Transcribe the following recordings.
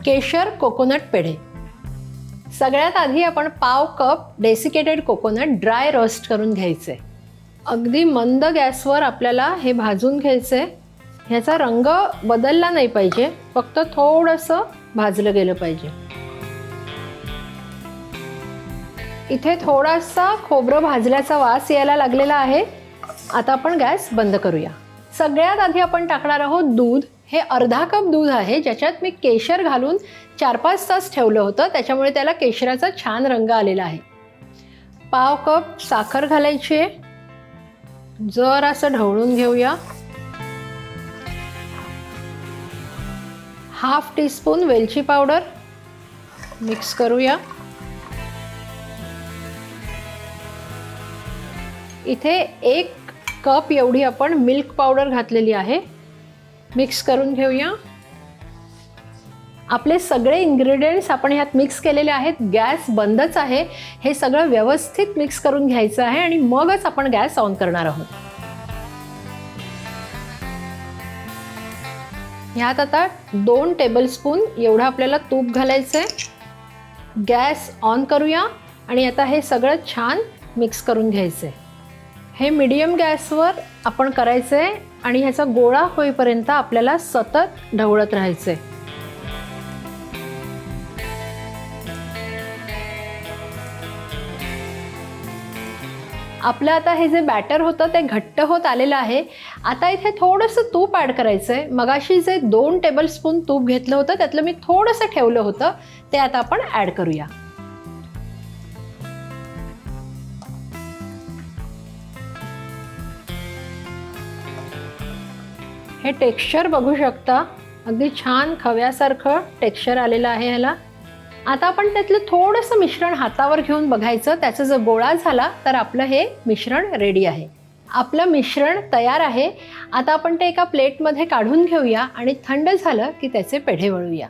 केशर कोकोनट पेढे. सगळ्यात आधी आपण पाव cup desiccated coconut dry roast करून घ्यायचे. अगदी मंद गॅसवर आपल्याला हे भाजून घ्यायचे. ह्याचा रंग बदलला नाही पाहिजे, फक्त थोडंसं भाजलं गेलं पाहिजे. इथे थोडासा खोबरं भाजल्याचा वास यायला लागलेला आहे. आता आपण गॅस बंद करूया. सगळ्यात आधी आपण टाकणार आहोत दूध. हे अर्धा कप दूध आहे, ज्याच्यात मी केशर घालून 4-5 तास ठेवलं होतं, त्याच्यामुळे त्याला केशराचा छान रंग आलेला आहे. पाव कप साखर घालायची आहे. जर असं ढवळून घेऊया. हाफ टीस्पून वेलची पावडर मिक्स करूया. इथे 1 कप एवढी आपण मिल्क पावडर घातलेली आहे. मिक्स करून घेऊया. आपले सगळे इन्ग्रेडियंट्स आपण ह्यात मिक्स केलेले आहेत. गॅस बंदच आहे. हे सगळं व्यवस्थित मिक्स करून घ्यायचं आहे आणि मगच आपण गॅस ऑन करणार आहोत. ह्यात आता 2 टेबलस्पून एवढं आपल्याला तूप घालायचं आहे. गॅस ऑन करूया आणि आता हे सगळं छान मिक्स करून घ्यायचं आहे. हे मीडियम गॅसवर आपण करायचं आहे आणि ह्याचा गोळा होईपर्यंत आपल्याला सतत ढवळत राहायचं आहे. आपलं आता हे जे बॅटर होतं ते घट्ट होत आलेलं आहे. आता इथे थोडंसं तूप ॲड करायचं आहे. मगाशी जे 2 टेबलस्पून तूप घेतलं होतं त्यातलं मी थोडंसं ठेवलं होतं, ते आता आपण ॲड करूया. हे टेक्स्चर बघू शकता, अगदी छान खव्यासारखं टेक्स्चर आलेलं आहे ह्याला. आता आपण त्यातलं थोडंसं मिश्रण हातावर घेऊन बघायचं. त्याचा जर गोळा झाला तर आपलं हे मिश्रण रेडी आहे. आपलं मिश्रण तयार आहे. आता आपण ते एका प्लेटमध्ये काढून घेऊया आणि थंड झालं की त्याचे पेढे वळूया.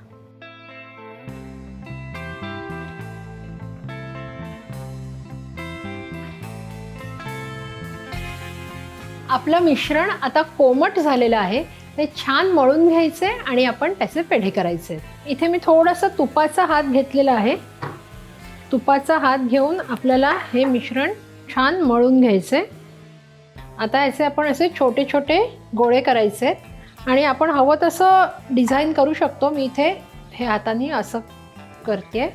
आपलं मिश्रण आता कोमट झालेलं आहे. ते छान मळून घ्यायचे आणि आपण त्याचे पेढे करायचे. इथे मी थोडासा तुपाचा हात घेतलेला आहे. तुपाचा हात घेऊन आपल्याला हे मिश्रण छान मळून घ्यायचे. आता याचे आपण असे छोटे छोटे गोळे करायचे आणि आपण हवं तसं डिझाईन करू शकतो. मी इथे हे हाताने असं करते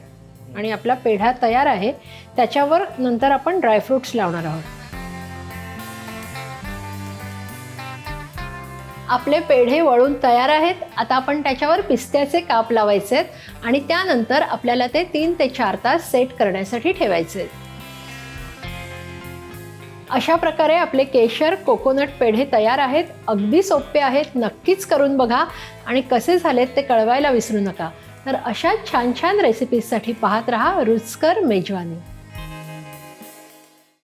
आणि आपला पेढा तयार आहे. त्याच्यावर नंतर आपण ड्रायफ्रूट्स लावणार आहोत. आपले पेढे वळून तयार आहेत. आता आपण त्याच्यावर पिस्त्याचे काप लावायचे आहेत आणि त्यानंतर आपल्याला ते 3 ते 4 तास सेट करण्यासाठी ठेवायचे आहेत. अशा प्रकारे आपले केशर कोकोनट पेढे तयार आहेत. अगदी सोपे आहेत. नक्कीच करून बघा आणि कसे झालेत ते कळवायला विसरू नका. तर अशा छान छान रेसिपीजसाठी पाहत रहा रुचकर मेजवानी.